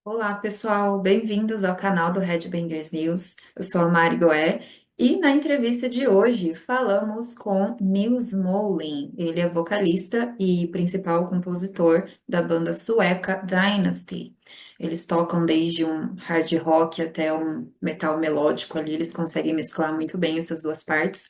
Olá, pessoal, bem-vindos ao canal do Headbangers News. Eu sou a Mari Goé e na entrevista de hoje falamos com Nils Molin. Ele é vocalista e principal compositor da banda sueca Dynazty. Eles tocam desde um hard rock até um metal melódico ali, eles conseguem mesclar muito bem essas duas partes.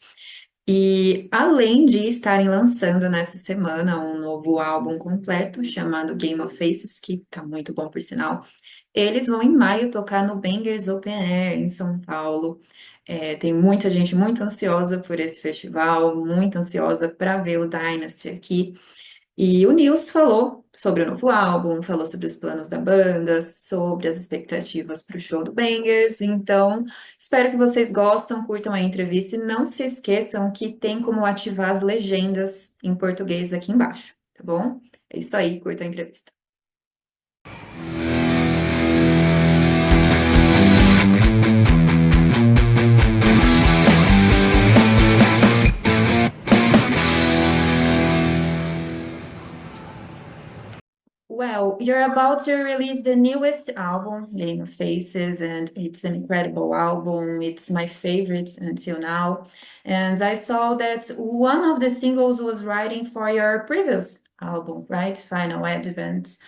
E além de estarem lançando nessa semana um novo álbum completo chamado Game of Faces, que tá muito bom por sinal. Eles vão em maio tocar no Bangers Open Air em São Paulo. Tem muita gente muito ansiosa por esse festival, muito ansiosa para ver o Dynasty aqui. E o Nils falou sobre o novo álbum, falou sobre os planos da banda, sobre as expectativas para o show do Bangers. Então, espero que vocês gostem, curtam a entrevista e não se esqueçam que tem como ativar as legendas em português aqui embaixo, tá bom? É isso aí, curta a entrevista. Well, you're about to release the newest album, Game of Faces, and it's an incredible album. It's my favorite until now. And I saw that one of the singles was writing for your previous album, right? Final Advent.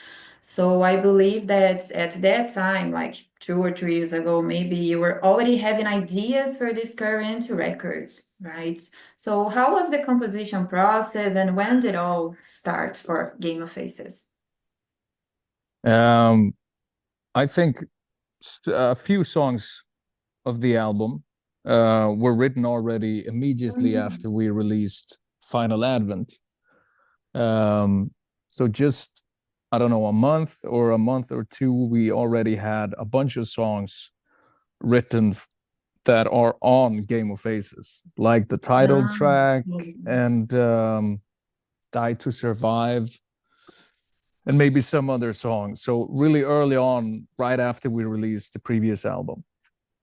So I believe that at that time, like 2 or 3 years ago, maybe you were already having ideas for this current record, right? So how was the composition process and when did it all start for Game of Faces? Um, I think a few songs of the album were written already immediately after we released Final Advent. So just, I don't know, a month or two, we already had a bunch of songs written that are on Game of Faces, like the title track and Die to Survive, and maybe some other songs. So really early on, right after we released the previous album.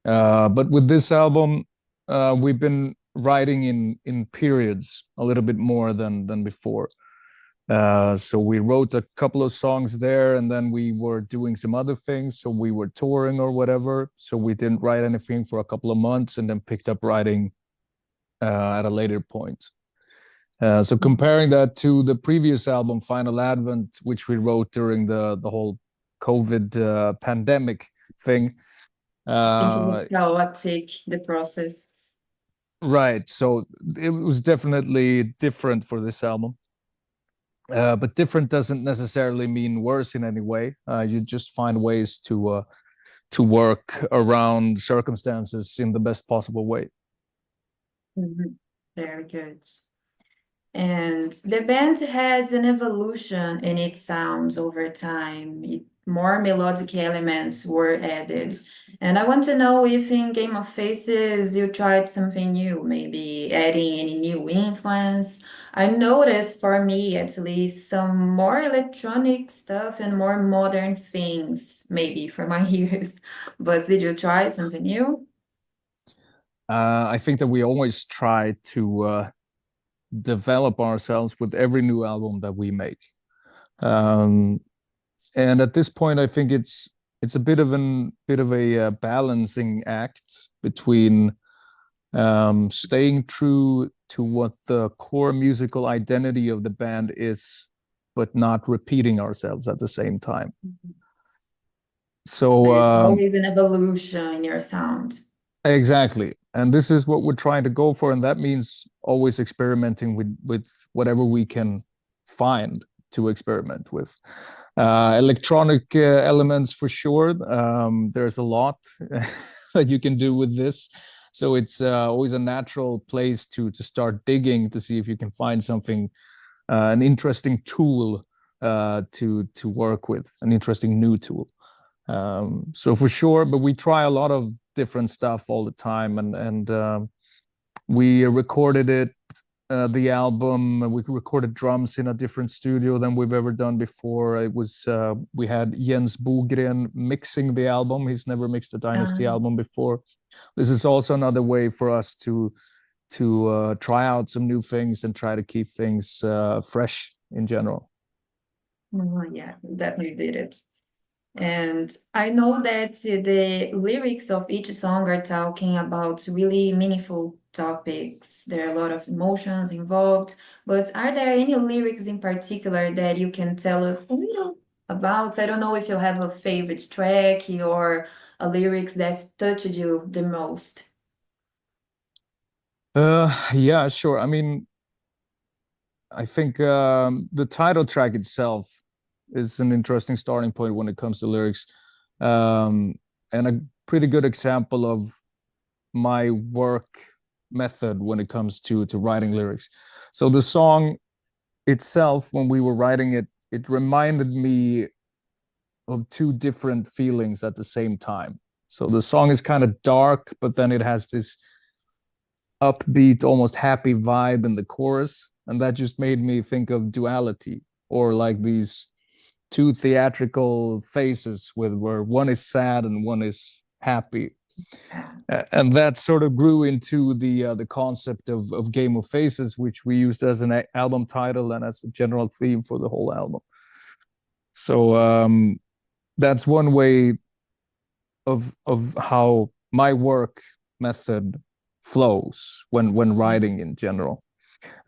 But with this album, we've been writing in periods a little bit more than before. So we wrote a couple of songs there, and then we were doing some other things. So we were touring or whatever. So we didn't write anything for a couple of months, and then picked up writing at a later point. So comparing that to the previous album, Final Advent, which we wrote during the whole COVID pandemic thing. Chaotic, the process. Right. So it was definitely different for this album. But different doesn't necessarily mean worse in any way. You just find ways to work around circumstances in the best possible way. Very good. And the band had an evolution in its sounds over time. More melodic elements were added. And I want to know if in Game of Faces you tried something new, maybe adding any new influence. I noticed, for me at least, some more electronic stuff and more modern things, maybe for my ears. But did you try something new? I think that we always try to develop ourselves with every new album that we make. And at this point, I think it's a bit of a balancing act between staying true to what the core musical identity of the band is, but not repeating ourselves at the same time. So There's always an evolution in your sound. exactly. And this is what we're trying to go for. And that means always experimenting with whatever we can find to experiment with. Electronic elements for sure. There's a lot that you can do with this. So it's always a natural place to start digging to see if you can find something, an interesting tool to work with, an interesting new tool. So for sure, but we try a lot of different stuff all the time, and we recorded the album. We recorded drums in a different studio than we've ever done before. It was we had Jens Bogren mixing the album. He's never mixed a Dynazty album before. This is also another way for us to try out some new things and try to keep things fresh in general. Yeah, definitely did it. And I know that the lyrics of each song are talking about really meaningful topics. There are a lot of emotions involved, but are there any lyrics in particular that you can tell us a little about? I don't know if you have a favorite track or a lyrics that touched you the most. Yeah, sure. I mean, I think the title track itself is an interesting starting point when it comes to lyrics, um, and a pretty good example of my work method when it comes to writing lyrics. So the song itself, when we were writing it, it reminded me of two different feelings at the same time. So the song is kind of dark, but then it has this upbeat, almost happy vibe in the chorus. And that just made me think of duality, or like these two theatrical faces with where one is sad and one is happy. Yes. And that sort of grew into the concept of Game of Faces, which we used as an album title and as a general theme for the whole album. So that's one way of how my work method flows when writing in general.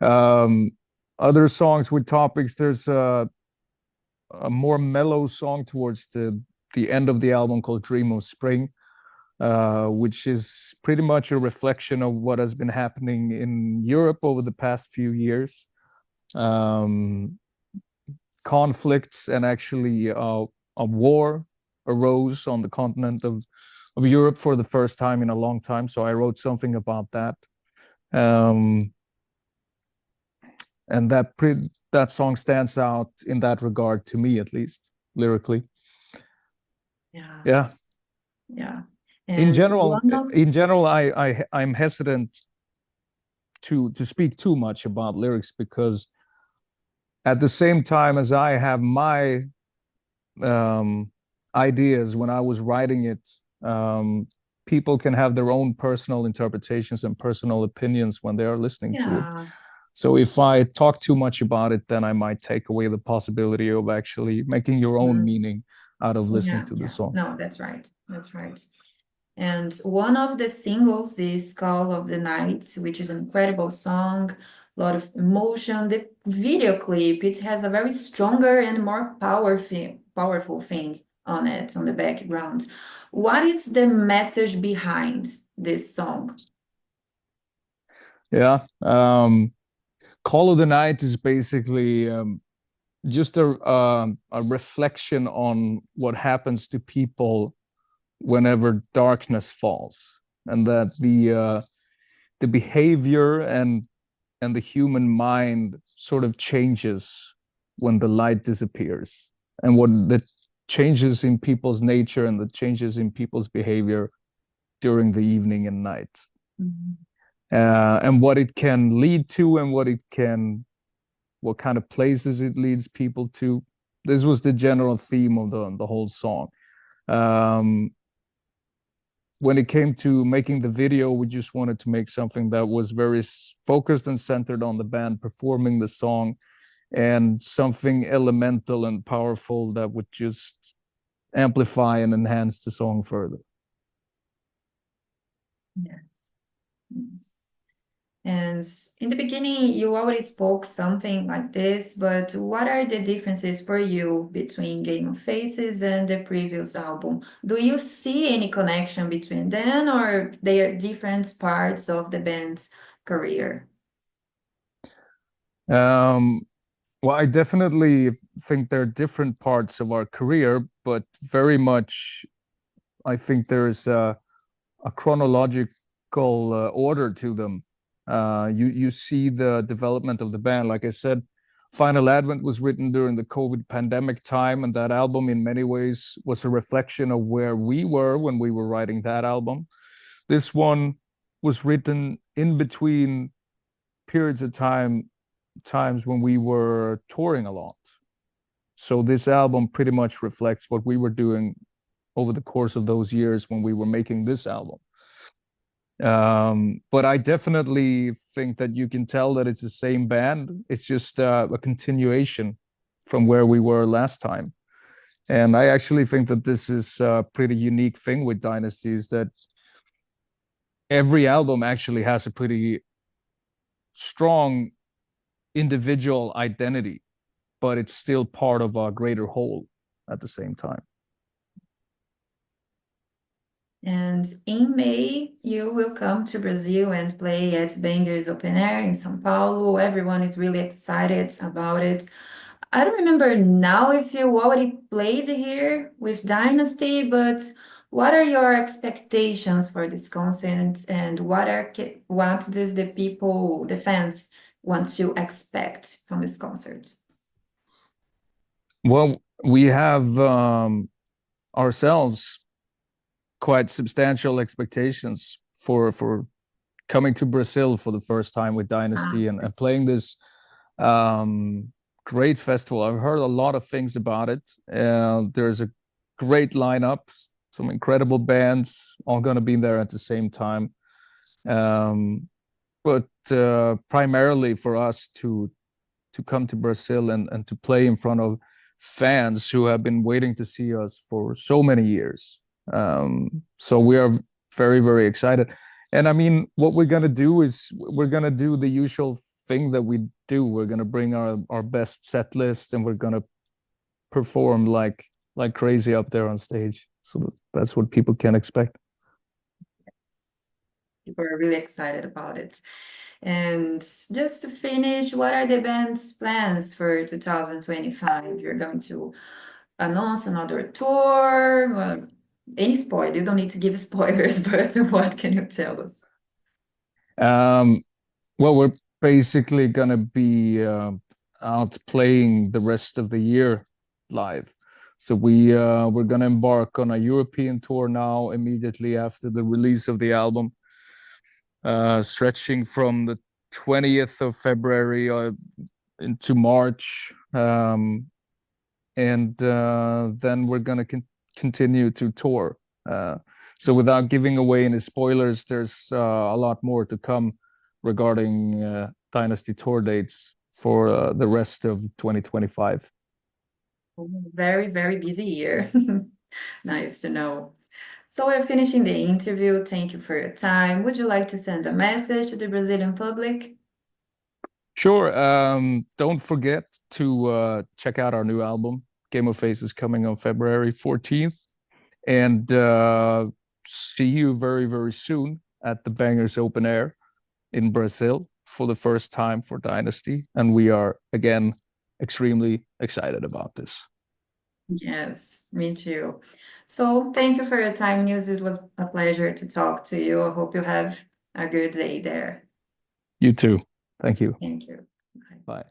Um, Other songs with topics, there's a more mellow song towards the end of the album called Dream of Spring, which is pretty much a reflection of what has been happening in Europe over the past few years. Um, Conflicts and actually a war arose on the continent of Europe for the first time in a long time. So I wrote something about that. Um, and that song stands out in that regard to me, at least lyrically. Yeah. Yeah. Yeah. In And general, one of I'm hesitant to speak too much about lyrics because at the same time as I have my ideas when I was writing it, people can have their own personal interpretations and personal opinions when they are listening to it. yeah. So if I talk too much about it, then I might take away the possibility of actually making your own Mm, meaning out of listening yeah, to the yeah. song. No, that's right. That's right. And one of the singles is Call of the Night, which is an incredible song, a lot of emotion. The video clip, it has a very stronger and more powerful thing on it, on the background. What is the message behind this song? Yeah. Call of the Night is basically just a reflection on what happens to people whenever darkness falls, and that the behavior and the human mind sort of changes when the light disappears, and what the changes in people's nature and the changes in people's behavior during the evening and night, Mhm. and what it can lead to, and what kind of places it leads people to. This was the general theme of the whole song. Um, when it came to making the video, we just wanted to make something that was very focused and centered on the band performing the song, and something elemental and powerful that would just amplify and enhance the song further. Yes. Yes. And in the beginning, you already spoke something like this, but what are the differences for you between Game of Faces and the previous album? Do you see any connection between them, or they are different parts of the band's career? Um, well, I definitely think there are different parts of our career, but very much I think there is a chronological order to them. You see the development of the band. Like I said, Final Advent was written during the COVID pandemic time, and that album, in many ways, was a reflection of where we were when we were writing that album. This one was written in between periods of times when we were touring a lot. So this album pretty much reflects what we were doing over the course of those years when we were making this album. But I definitely think that you can tell that it's the same band. It's just a continuation from where we were last time. And I actually think that this is a pretty unique thing with Dynazty, is that every album actually has a pretty strong individual identity, but it's still part of a greater whole at the same time. And in May, you will come to Brazil and play at Headbangers Open Air in São Paulo. Everyone is really excited about it. I don't remember now if you already played here with Dynazty, but what are your expectations for this concert, and what does the people, the fans, want to expect from this concert? Well, we have ourselves quite substantial expectations for coming to Brazil for the first time with Dynazty and playing this great festival. I've heard a lot of things about it. There's a great lineup, some incredible bands, all going to be there at the same time. But primarily for us to come to Brazil and to play in front of fans who have been waiting to see us for so many years. So we are very, very excited. And I mean, what we're going to do is we're going to do the usual thing that we do. We're going to bring our best set list, and we're going to perform like crazy up there on stage. So that's what people can expect. People are really excited about it. And just to finish, what are the band's plans for 2025? You're going to announce another tour? Well, any spoiler? You don't need to give spoilers, but what can you tell us? Well, we're basically gonna be out playing the rest of the year live. So we're gonna embark on a European tour now immediately after the release of the album, stretching from the 20th of February into March, and then we're gonna continue to tour. So without giving away any spoilers, there's a lot more to come regarding Dynazty tour dates for the rest of 2025. Very, very busy year. Nice to know. So we're finishing the interview. Thank you for your time. Would you like to send a message to the Brazilian public? Sure. Don't forget to check out our new album. Game of Faces coming on February 14th. And see you very, very soon at the Bangers Open Air in Brazil for the first time for Dynazty. And we are, again, extremely excited about this. Yes, me too. So thank you for your time, Nils. It was a pleasure to talk to you. I hope you have a good day there. You too. Thank you. Thank you. Bye.